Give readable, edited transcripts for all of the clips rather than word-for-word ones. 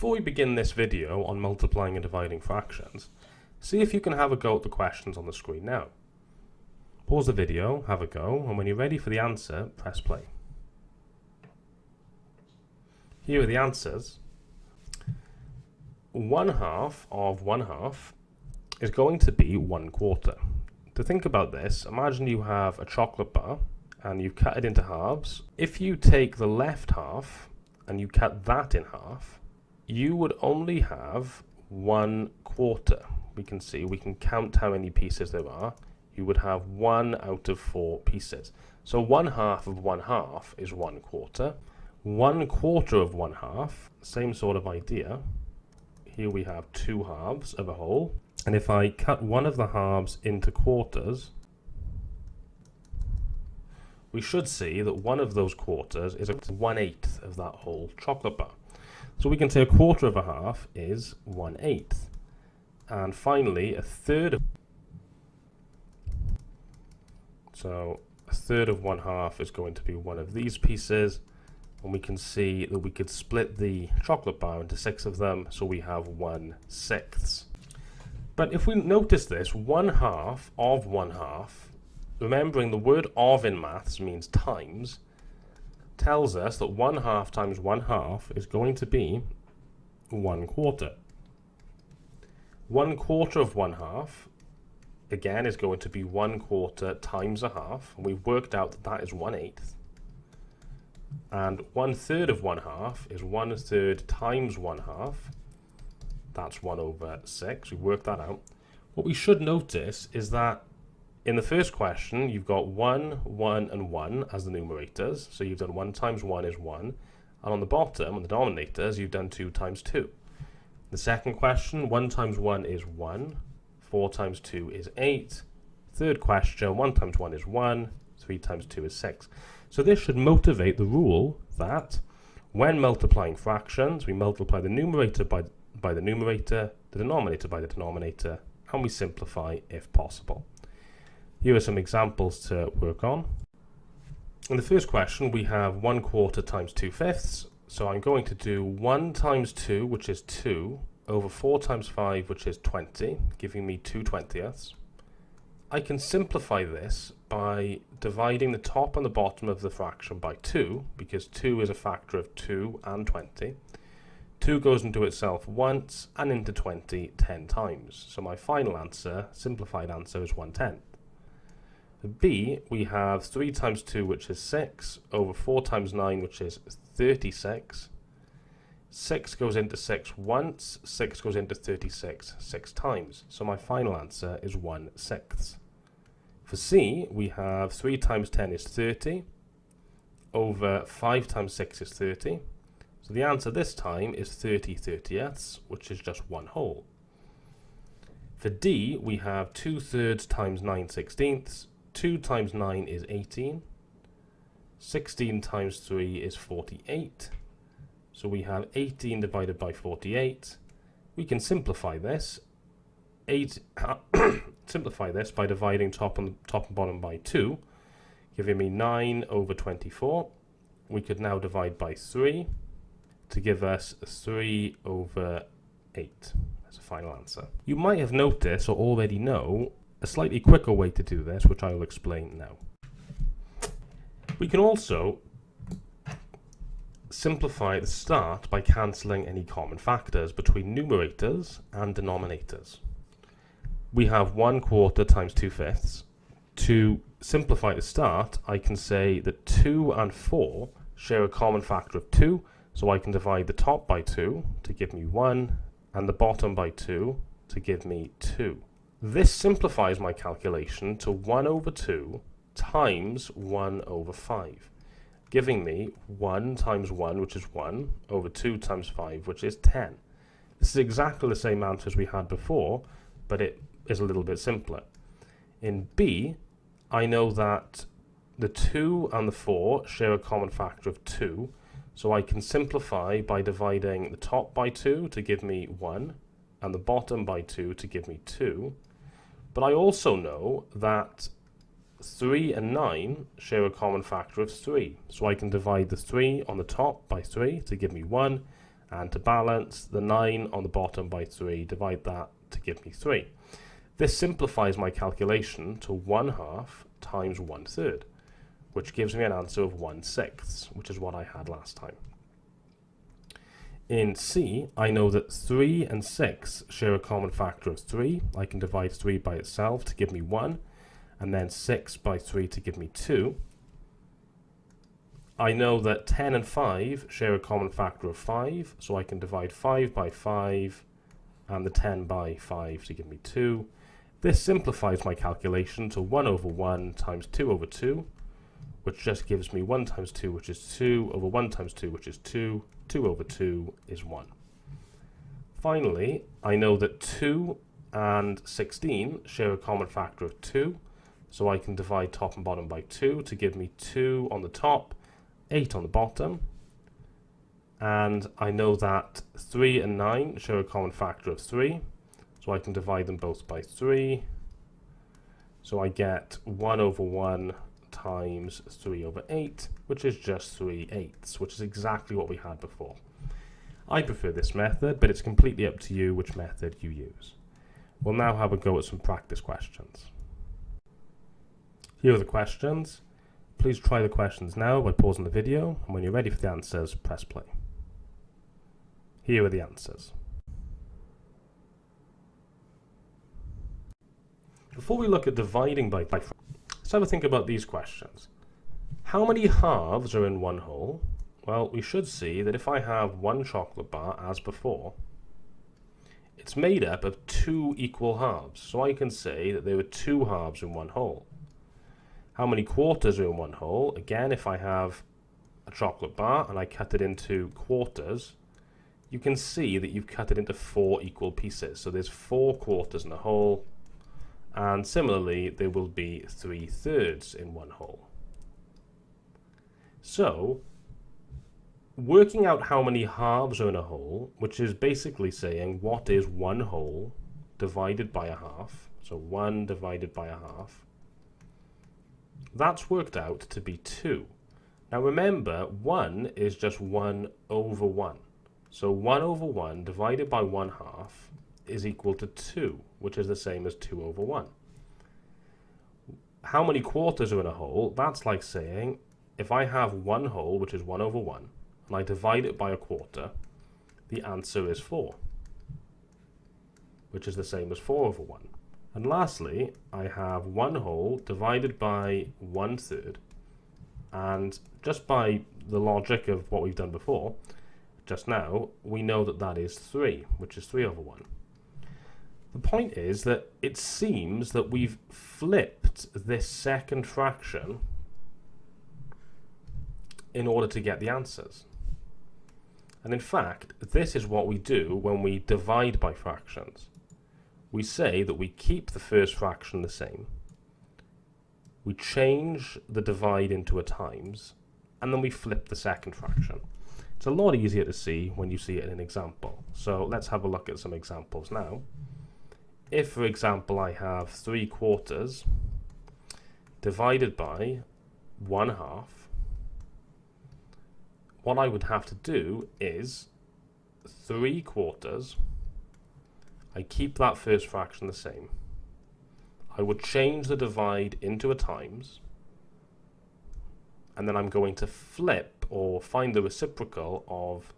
Before we begin this video on multiplying and dividing fractions, see if you can have a go at the questions on the screen now. Pause the video, have a go, and when you're ready for the answer, press play. Here are the answers. 1/2 of 1/2 is going to be 1/4. To think about this, imagine you have a chocolate bar and you've cut it into halves. If you take the left half and you cut that in half, you would only have 1/4. We can count how many pieces there are. You would have 1 out of 4 pieces. So 1/2 of 1/2 is 1/4. 1/4 of 1/2, same sort of idea. Here we have 2 halves of a whole. And if I cut one of the halves into quarters, we should see that one of those quarters is 1/8 of that whole chocolate bar. So we can say 1/4 of a half is 1/8. And finally, a third of 1/2 is going to be one of these pieces. And we can see that we could split the chocolate bar into 6 of them, so we have 1/6. But if we notice this, 1/2 of 1/2, remembering the word of in maths means times, tells us that 1/2 times 1/2 is going to be 1/4. 1/4 of 1/2, again, is going to be 1/4 times a half, and we've worked out that that is 1/8. And 1/3 of 1/2 is 1/3 times 1/2. That's 1/6. We worked that out. What we should notice is that in the first question, you've got 1, 1, and 1 as the numerators. So you've done 1 times 1 is 1. And on the bottom, on the denominators, you've done 2 times 2. The second question, 1 times 1 is 1. 4 times 2 is 8. Third question, 1 times 1 is 1. 3 times 2 is 6. So this should motivate the rule that when multiplying fractions, we multiply the numerator by the numerator, the denominator by the denominator, and we simplify if possible. Here are some examples to work on. In the first question, we have 1/4 times 2/5. So I'm going to do 1 times 2, which is 2, over 4 times 5, which is 20, giving me 2/20. I can simplify this by dividing the top and the bottom of the fraction by 2, because 2 is a factor of 2 and 20. 2 goes into itself once and into 20 10 times. So my final answer, simplified answer, is 1/10. For B, we have 3 times 2, which is 6, over 4 times 9, which is 36. 6 goes into 6 once, 6 goes into 36 6 times. So my final answer is 1/6. For C, we have 3 times 10 is 30, over 5 times 6 is 30. So the answer this time is 30/30ths, which is just 1 whole. For D, we have 2/3 times 9/16. 2 times 9 is 18. 16 times 3 is 48. So we have 18 divided by 48. We can simplify this. Simplify this by dividing top and bottom by 2, giving me 9 over 24. We could now divide by 3 to give us 3 over 8 as a final answer. You might have noticed or already know a slightly quicker way to do this, which I will explain now. We can also simplify the start by cancelling any common factors between numerators and denominators. We have 1/4 times 2/5. To simplify the start, I can say that 2 and 4 share a common factor of 2, so I can divide the top by 2 to give me 1, and the bottom by 2 to give me 2. This simplifies my calculation to 1/2 times 1/5, giving me 1 times 1, which is 1, over 2 times 5, which is 10. This is exactly the same answer as we had before, but it is a little bit simpler. In B, I know that the 2 and the 4 share a common factor of 2, so I can simplify by dividing the top by 2 to give me 1, and the bottom by 2 to give me 2. But I also know that 3 and 9 share a common factor of 3, so I can divide the 3 on the top by 3 to give me 1, And to balance, the 9 on the bottom by 3, divide that to give me 3. This simplifies my calculation to 1/2 times 1/3, which gives me an answer of 1/6, which is what I had last time. In C, I know that 3 and 6 share a common factor of 3. I can divide 3 by itself to give me 1, and then 6 by 3 to give me 2. I know that 10 and 5 share a common factor of 5, so I can divide 5 by 5 and the 10 by 5 to give me 2. This simplifies my calculation to 1/1 times 2/2, which just gives me 1 times 2, which is 2, over 1 times 2, which is 2. 2/2 is 1. Finally, I know that 2 and 16 share a common factor of 2, so I can divide top and bottom by 2 to give me 2 on the top, 8 on the bottom. And I know that 3 and 9 share a common factor of 3, so I can divide them both by 3. So I get 1/1 times 3/8, which is just 3/8, which is exactly what we had before. I prefer this method, but it's completely up to you which method you use. We'll now have a go at some practice questions. Here are the questions. Please try the questions now by pausing the video, and when you're ready for the answers, press play. Here are the answers. Before we look at dividing by let's have a think about these questions. How many halves are in one whole? Well, we should see that if I have one chocolate bar as before, it's made up of 2 equal halves. So I can say that there are 2 halves in one whole. How many quarters are in one whole? Again, if I have a chocolate bar and I cut it into quarters, you can see that you've cut it into 4 equal pieces. So there's 4 quarters in a whole. And similarly, there will be 3/3 in one whole. So, working out how many halves are in a whole, which is basically saying what is one whole divided by a half, so 1 divided by a half, that's worked out to be 2. Now remember, 1 is just 1/1. So 1/1 divided by 1/2 is equal to 2, which is the same as 2/1. How many quarters are in a whole? That's like saying, if I have one whole, which is 1/1, and I divide it by a quarter, the answer is 4, which is the same as 4/1. And lastly, I have one whole divided by 1/3, and just by the logic of what we've done before, just now, we know that that is 3, which is 3/1. The point is that it seems that we've flipped this second fraction in order to get the answers. And in fact, this is what we do when we divide by fractions. We say that we keep the first fraction the same, we change the divide into a times, and then we flip the second fraction. It's a lot easier to see when you see it in an example. So let's have a look at some examples now. If, for example, I have 3/4 divided by 1/2, what I would have to do is 3/4, I keep that first fraction the same. I would change the divide into a times, and then I'm going to flip or find the reciprocal of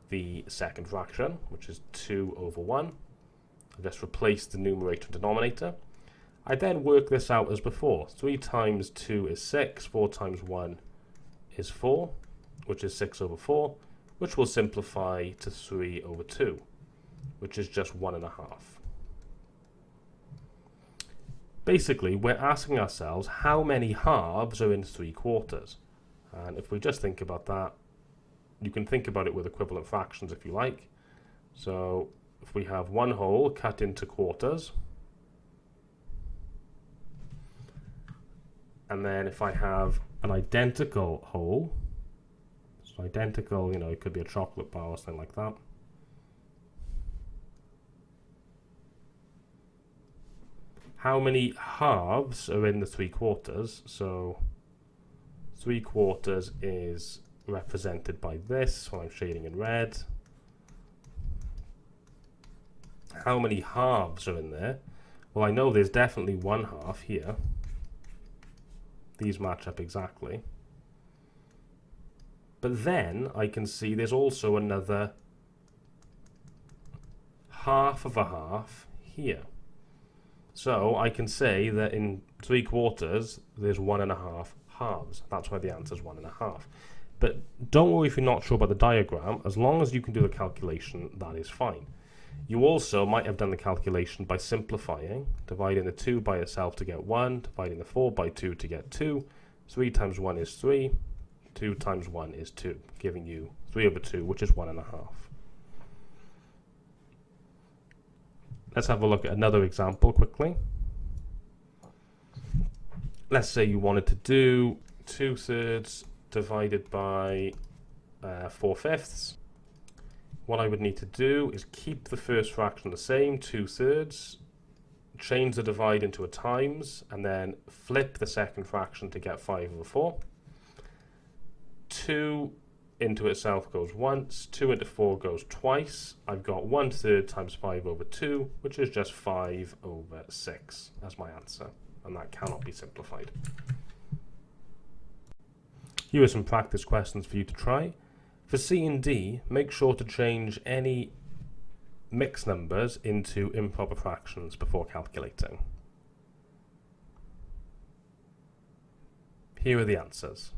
the second fraction, which is 2/1. I just replace the numerator and denominator. I then work this out as before. 3 times 2 is 6, 4 times 1 is 4, which is 6/4, which will simplify to 3/2, which is just 1.5. Basically, we're asking ourselves how many halves are in 3/4. And if we just think about that, you can think about it with equivalent fractions if you like. So if we have one whole cut into quarters, and then if I have an identical whole, so identical, you know, it could be a chocolate bar or something like that. How many halves are in the 3/4? So 3/4 is represented by this when I'm shading in red. How many halves are in there? Well, I know there's definitely 1/2 here. These match up exactly. But then I can see there's also another 1/2 of a half here. So I can say that in 3/4 there's 1.5 halves. That's why the answer is 1.5. But don't worry if you're not sure about the diagram. As long as you can do the calculation, that is fine. You also might have done the calculation by simplifying, dividing the 2 by itself to get 1, dividing the 4 by 2 to get 2. 3 times 1 is 3, 2 times 1 is 2, giving you 3/2, which is 1.5. Let's have a look at another example quickly. Let's say you wanted to do 2/3 divided by 4/5. What I would need to do is keep the first fraction the same, 2/3, change the divide into a times, and then flip the second fraction to get 5/4. 2 into itself goes once, 2 into 4 goes twice. I've got 1/3 times 5/2, which is just 5/6 as my answer, and that cannot be simplified. Here are some practice questions for you to try. For C and D, make sure to change any mixed numbers into improper fractions before calculating. Here are the answers.